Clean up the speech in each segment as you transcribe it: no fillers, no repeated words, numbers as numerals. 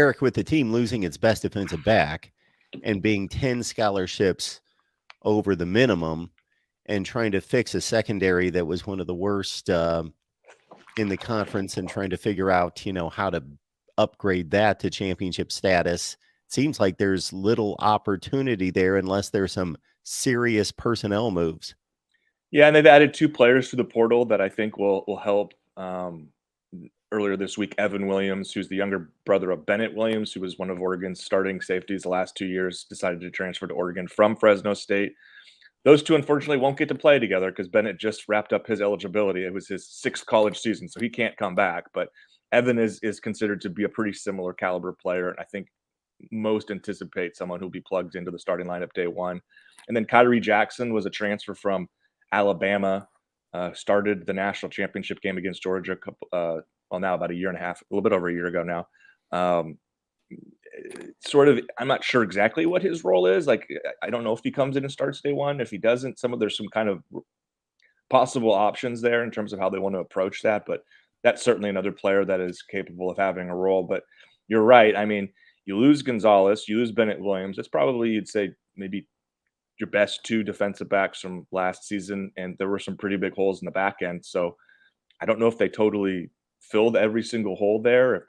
Eric, with the team losing its best defensive back and being 10 scholarships over the minimum and trying to fix a secondary that was one of the worst in the conference and trying to figure out, how to upgrade that to championship status, seems like there's little opportunity there unless there's some serious personnel moves. Yeah, and they've added 2 players to the portal that I think will help. Earlier this week, Evan Williams, who's the younger brother of Bennett Williams, who was one of Oregon's starting safeties the last 2 years, decided to transfer to Oregon from Fresno State. Those two, unfortunately, won't get to play together because Bennett just wrapped up his eligibility. It was his 6th college season, so he can't come back. But Evan is considered to be a pretty similar caliber player, and I think most anticipate someone who'll be plugged into the starting lineup day one. And then Khyree Jackson was a transfer from Alabama, started the national championship game against Georgia now about a year and a half, a little bit over a year ago now. I'm not sure exactly what his role is. Like, I don't know if he comes in and starts day one. If he doesn't, there's some kind of possible options there in terms of how they want to approach that. But that's certainly another player that is capable of having a role. But you're right. I mean, you lose Gonzalez, you lose Bennett Williams. It's probably, you'd say, maybe your best 2 defensive backs from last season, and there were some pretty big holes in the back end. So I don't know if they totally filled every single hole there.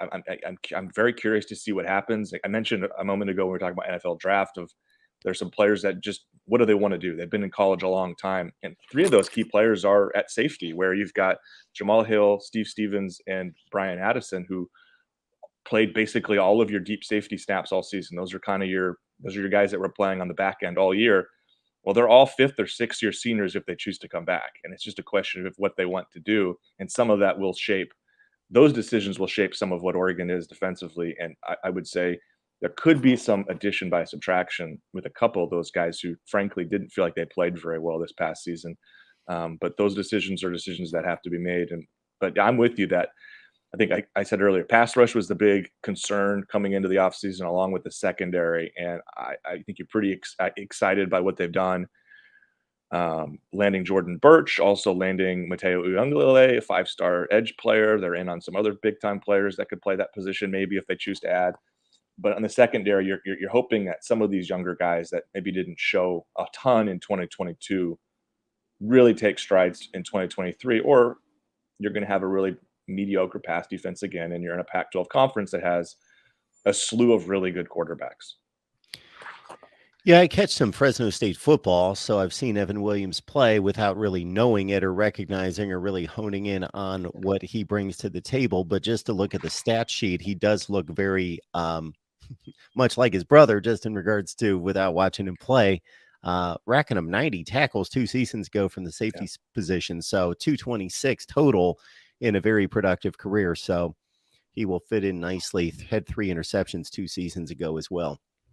I'm very curious to see what happens. I mentioned a moment ago when we were talking about NFL draft of there's some players that just, what do they want to do? They've been in college a long time, and 3 of those key players are at safety, where you've got Jamal Hill, Steve Stevens, and Brian Addison, who played basically all of your deep safety snaps all season. Those are your guys that were playing on the back end all year. Well, they're all 5th or 6th year seniors if they choose to come back. And it's just a question of what they want to do. And some of that those decisions will shape some of what Oregon is defensively. And I would say there could be some addition by subtraction with a couple of those guys who frankly didn't feel like they played very well this past season. But those decisions are decisions that have to be made. But I'm with you that I think I said earlier, pass rush was the big concern coming into the offseason along with the secondary. And I think you're pretty excited by what they've done. Landing Jordan Birch, also landing Mateo Uiagalelei, a 5-star edge player. They're in on some other big-time players that could play that position maybe if they choose to add. But on the secondary, you're hoping that some of these younger guys that maybe didn't show a ton in 2022 really take strides in 2023, or you're going to have a really mediocre pass defense again, and you're in a Pac-12 conference that has a slew of really good quarterbacks. Yeah, I catch some Fresno State football, so I've seen Evan Williams play without really knowing it or recognizing or really honing in on what he brings to the table. But just to look at the stat sheet, he does look very much like his brother, just in regards to, without watching him play, racking up 90 tackles 2 seasons ago from the safety position. So 226 total in a very productive career. So he will fit in nicely. Had 3 interceptions 2 seasons ago as well.